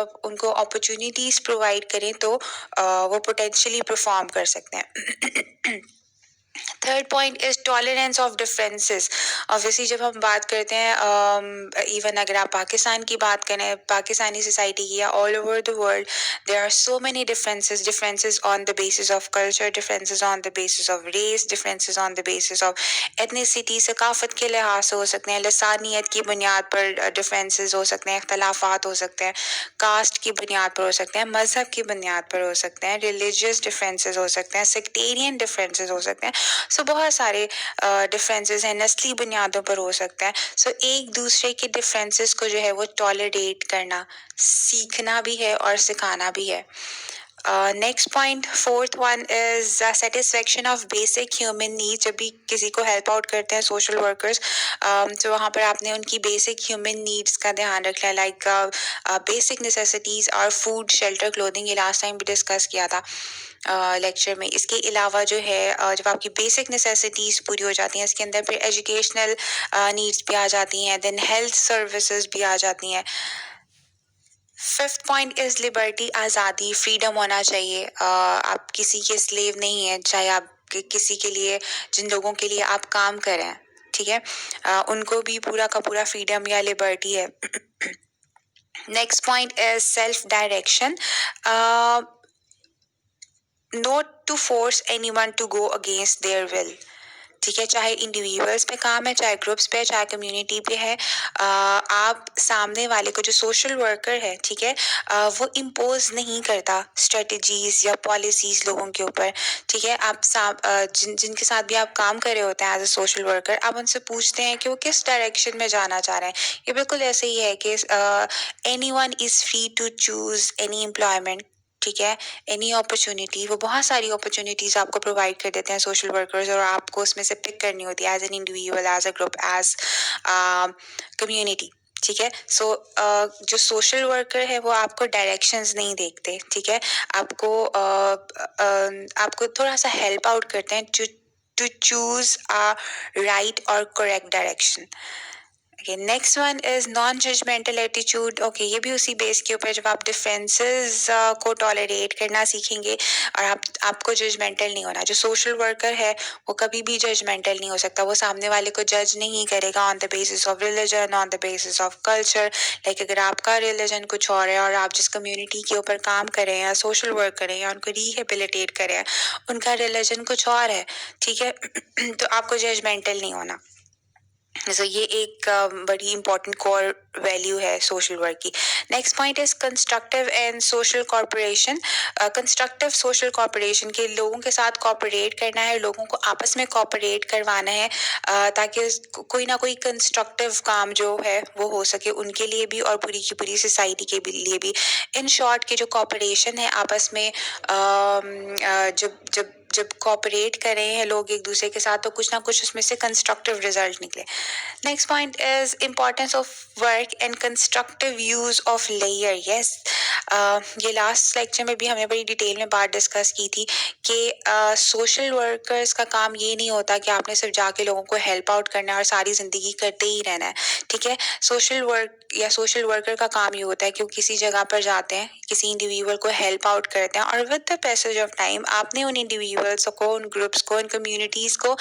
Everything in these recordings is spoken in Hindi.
उनको अपॉर्चुनिटीज़ प्रोवाइड करें तो वो पोटेंशियली परफॉर्म कर सकते हैं। Third point is tolerance of differences. Obviously जब हम बात करते हैं इवन अगर आप पाकिस्तान की बात करें, पाकिस्तानी सोसाइटी की या all over the world, there are so many differences on the basis of culture, differences on the basis of race, differences on the basis of ethnicity, सकाफत के लिहाज से हो सकते हैं, लसानियत की बुनियाद पर डिफरेंसेस हो सकते हैं, इख्तलाफात हो सकते हैं, कास्ट की बुनियाद पर हो सकते हैं, मजहब की बुनियाद पर हो सकते हैं, रिलीजियस डिफरेंसेस हो सकते हैं, सेक्टेरियन डिफरेंसेस हो सकते हैं। सो बहुत सारे डिफरेंसेस हैं, नस्ली बुनियादों पर हो सकते हैं। सो एक दूसरे के डिफरेंसेस को जो है वो टॉलरेट करना सीखना भी है और सिखाना भी है। Next point, fourth one is satisfaction of basic human needs. जब भी किसी को हेल्प आउट करते हैं सोशल वर्कर्स, तो वहाँ पर आपने उनकी बेसिक ह्यूमन नीड्स का ध्यान रखना है, लाइक बेसिक नेसेसिटीज और फूड, शेल्टर, क्लोथिंग। ये लास्ट टाइम भी डिस्कस किया था लेक्चर में। इसके अलावा जो है जब आपकी बेसिक नेसेसिटीज़ पूरी हो जाती हैं, इसके अंदर फिर एजुकेशनल नीड्स भी आ जाती हैं, देन हेल्थ सर्विसेज भी आ जाती हैं। फिफ्थ पॉइंट इज लिबर्टी, आज़ादी, फ्रीडम होना चाहिए। आप किसी के स्लेव नहीं है, चाहे आप किसी के लिए, जिन लोगों के लिए आप काम करें, ठीक है, उनको भी पूरा का पूरा फ्रीडम या लिबर्टी है। Next point is self direction, not to force anyone to go against their will। ठीक है, चाहे इंडिविजुअल्स पे काम है, चाहे ग्रुप्स पे, चाहे कम्युनिटी पे है, आप सामने वाले को, जो सोशल वर्कर है, ठीक है, वो इम्पोज नहीं करता स्ट्रेटजीज या पॉलिसीज लोगों के ऊपर। ठीक है, आप जिनके साथ भी आप काम कर रहे होते हैं एज अ सोशल वर्कर, आप उनसे पूछते हैं कि वो किस डायरेक्शन में जाना चाह रहे हैं। ये बिल्कुल ऐसे ही है कि anyone is free to choose any employment, ठीक है, एनी अपॉर्चुनिटी। वो बहुत सारी अपॉर्चुनिटीज आपको प्रोवाइड कर देते हैं सोशल वर्कर्स, और आपको उसमें से पिक करनी होती है as an individual, as a group, as community. ठीक है, सो जो सोशल वर्कर है वो आपको डायरेक्शंस नहीं देखते, ठीक है, आपको थोड़ा सा हेल्प आउट करते हैं टू चूज अ राइट और correct direction. Okay, next one is non-judgmental attitude। Okay, ये भी उसी बेस के ऊपर, जब आप डिफरेंसेस को टॉलरेट करना सीखेंगे और आपको जजमेंटल नहीं होना। जो सोशल वर्कर है वो कभी भी जजमेंटल नहीं हो सकता, वो सामने वाले को जज नहीं करेगा on the basis of religion, on the basis of culture. Like अगर आपका रिलीजन कुछ और है और आप जिस कम्युनिटी के ऊपर काम करें या सोशल वर्क करें या उनको रिहेबिलिटेट करें, उनका रिलीजन कुछ और है, ठीक है, तो आपको जजमेंटल नहीं होना। सो ये एक बड़ी इंपॉर्टेंट कोर वैल्यू है सोशल वर्क की। Next point is constructive and social corporation. Constructive social corporation के लोगों के साथ कॉर्पोरेट करना है, लोगों को आपस में कॉर्पोरेट करवाना है, ताकि कोई ना कोई कंस्ट्रक्टिव काम जो है वो हो सके उनके लिए भी और पूरी की पूरी सोसाइटी के लिए भी। इन शॉर्ट के जो कॉर्पोरेशन है आपस में, जब जब जब कॉपरेट कर रहे हैं लोग एक दूसरे के साथ, तो कुछ ना कुछ उसमें से कंस्ट्रक्टिव रिजल्ट निकले। Next point is importance of work and constructive use of layer. Yes, ये लास्ट लेक्चर में भी हमने बड़ी डिटेल में बात डिस्कस की थी कि सोशल वर्कर्स का काम ये नहीं होता कि आपने सिर्फ जाके लोगों को हेल्प आउट करना है और सारी जिंदगी करते ही रहना है। ठीक है, सोशल वर्क या सोशल वर्कर का काम ये होता है कि वो किसी जगह पर जाते हैं, किसी इंडिविजुअल को हेल्प आउट करते हैं, और with the passage of time आपने उन इंडिविजुअल्स को, उन ग्रुप्स को, उन कम्युनिटीज को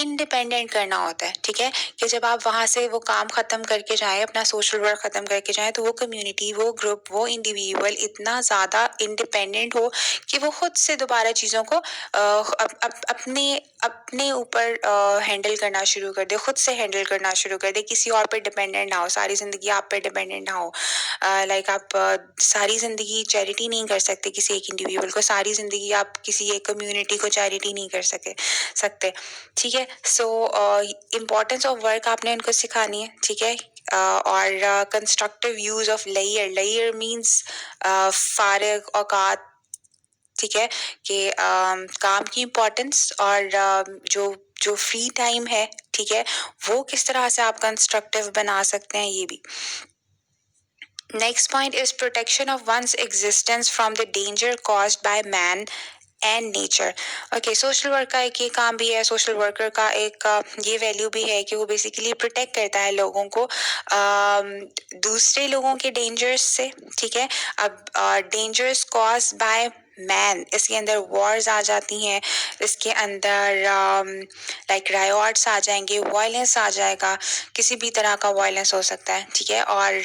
इंडिपेंडेंट करना होता है। ठीक है, कि जब आप वहां से वो काम खत्म करके जाएं, अपना सोशल वर्क खत्म करके जाएं, तो वो कम्युनिटी, वो ग्रुप, वो इंडिविजुअल इतना ज्यादा इंडिपेंडेंट हो कि वो खुद से दोबारा चीजों को अपने अपने ऊपर हैंडल करना शुरू कर दे, खुद से हैंडल करना शुरू कर दे, किसी और पे डिपेंडेंट ना हो, सारी जिंदगी आप पे डिपेंडेंट ना हो। लाइक आप सारी जिंदगी चैरिटी नहीं कर सकते किसी एक इंडिविजुअल को, सारी जिंदगी आप किसी एक कम्युनिटी को चैरिटी नहीं कर सकते। ठीक है, सो इम्पोर्टेंस ऑफ वर्क आपने उनको सिखानी है। ठीक है, और constructive use of layer. Layer means फारिग औकात। ठीक है, कि काम की इम्पोर्टेंस और जो जो फ्री टाइम है, ठीक है, वो किस तरह से आप कंस्ट्रक्टिव बना सकते हैं, ये भी। Next point is protection of one's existence from the danger caused by man and nature. Okay, social work का एक ये काम भी है, सोशल वर्कर का एक ये वैल्यू भी है कि वो बेसिकली प्रोटेक्ट करता है लोगों को दूसरे लोगों के डेंजर्स से। ठीक है, अब डेंजर्स कॉज बाय मैन, इसके अंदर वॉर्स आ जाती हैं, इसके अंदर लाइक रायोट्स आ जाएंगे, वायलेंस आ जाएगा, किसी भी तरह का वायलेंस हो सकता है। ठीक है, और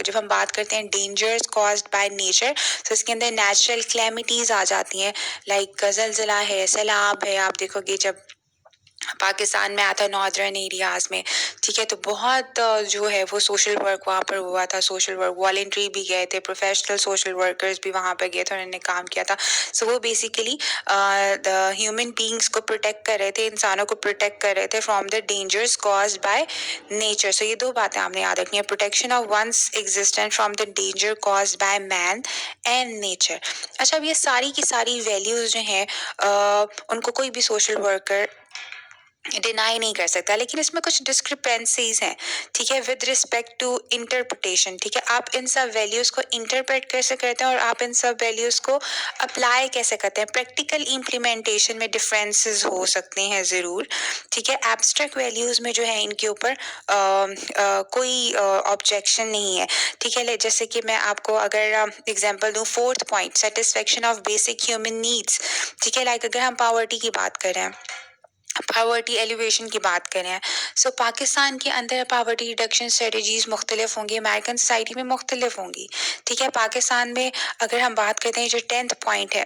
जब हम बात करते हैं डेंजर्स कॉज्ड बाय नेचर, तो इसके अंदर नेचुरल क्लैमिटीज आ जाती हैं, लाइक ज़लज़ला है, सैलाब है। आप देखोगे जब पाकिस्तान में आता नॉर्दर्न एरियाज में, ठीक है, तो बहुत जो है वो सोशल वर्क वहाँ पर हुआ था। सोशल वर्क वॉलंटरी भी गए थे, प्रोफेशनल सोशल वर्कर्स भी वहाँ पर गए थे, उन्होंने काम किया था। सो वो बेसिकली द ह्यूमन बींग्स को प्रोटेक्ट कर रहे थे, इंसानों को प्रोटेक्ट कर रहे थे from the dangers caused by nature. So ये दो बातें आपने याद रखनी है, protection of one's existence from the danger caused by man and nature. अच्छा, अब ये सारी की सारी वैल्यूज जो हैं उनको कोई भी सोशल वर्कर डिनाई नहीं कर सकता, लेकिन इसमें कुछ डिस्क्रिपेंसीज हैं। ठीक है, विद रिस्पेक्ट टू इंटरप्रिटेशन। ठीक है, आप इन सब वैल्यूज को इंटरप्रेट कैसे करते हैं और आप इन सब वैल्यूज को अप्लाई कैसे करते हैं, प्रैक्टिकल इम्प्लीमेंटेशन में डिफरेंसेस हो सकते हैं ज़रूर। ठीक है, एब्स्ट्रैक्ट वैल्यूज में जो है इनके ऊपर कोई ऑब्जेक्शन नहीं है। ठीक है, जैसे कि मैं आपको अगर एग्जांपल दूं, fourth point, satisfaction of basic human needs. ठीक है, लाइक अगर हम पॉवर्टी की बात करें, पावर्टी एलिवेशन की बात करें, सो पाकिस्तान के अंदर पावर्टी रिडक्शन स्ट्रेटजीज मुख्तलिफ होंगी, अमेरिकन सोसाइटी में मुख्तलिफ होंगी। ठीक है, पाकिस्तान में अगर हम बात करते हैं, जो 10th पॉइंट है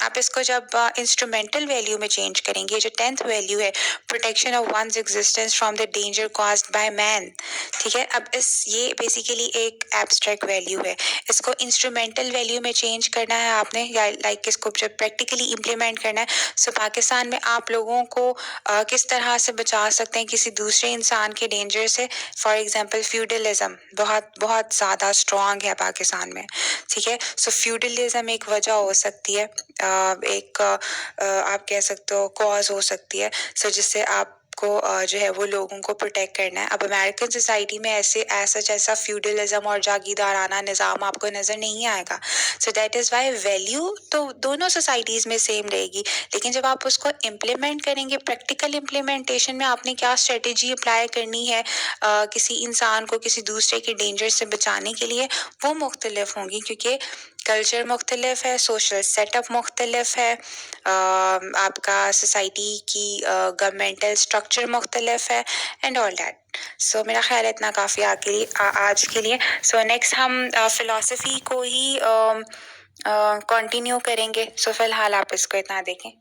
आप इसको जब इंस्ट्रूमेंटल वैल्यू में चेंज करेंगे, जो 10th वैल्यू है, protection of one's existence from the danger caused by man. ठीक है, अब ये बेसिकली एक एब्स्ट्रैक्ट वैल्यू है, इसको इंस्ट्रूमेंटल वैल्यू में चेंज करना है आपने, या लाइक इसको जब प्रैक्टिकली इम्प्लीमेंट करना है। सो पाकिस्तान में आप लोगों को किस तरह से बचा सकते हैं किसी दूसरे इंसान के डेंजर से। फॉर एग्जांपल फ्यूडलिज्म बहुत बहुत ज़्यादा स्ट्रॉन्ग है पाकिस्तान में। ठीक है, सो फ्यूडलिज्म एक वजह हो सकती है, एक आप कह सकते हो कॉज हो सकती है, सो जिससे आप को जो है वो लोगों को प्रोटेक्ट करना है। अब अमेरिकन सोसाइटी में ऐसा फ्यूडलिज्म और जागीरदाराना निज़ाम आपको नज़र नहीं आएगा। So that is why value तो दोनों सोसाइटीज़ में सेम रहेगी, लेकिन जब आप उसको इम्प्लीमेंट करेंगे, प्रैक्टिकल इम्प्लीमेंटेशन में आपने क्या स्ट्रेटेजी अप्लाई करनी है किसी इंसान को किसी दूसरे के डेंजर से बचाने के लिए, वो मुख्तलिफ होंगी, क्योंकि कल्चर मुख्तलिफ है, सोशल सेटअप मुख्तलिफ है, आपका सोसाइटी की गवर्नमेंटल स्ट्रक्चर मुख्तलिफ है, एंड ऑल दैट। सो मेरा ख्याल है इतना काफ़ी आज के लिए। सो नेक्स्ट हम फ़िलासफ़ी को ही कंटिन्यू करेंगे। सो फ़िलहाल आप इसको इतना देखें।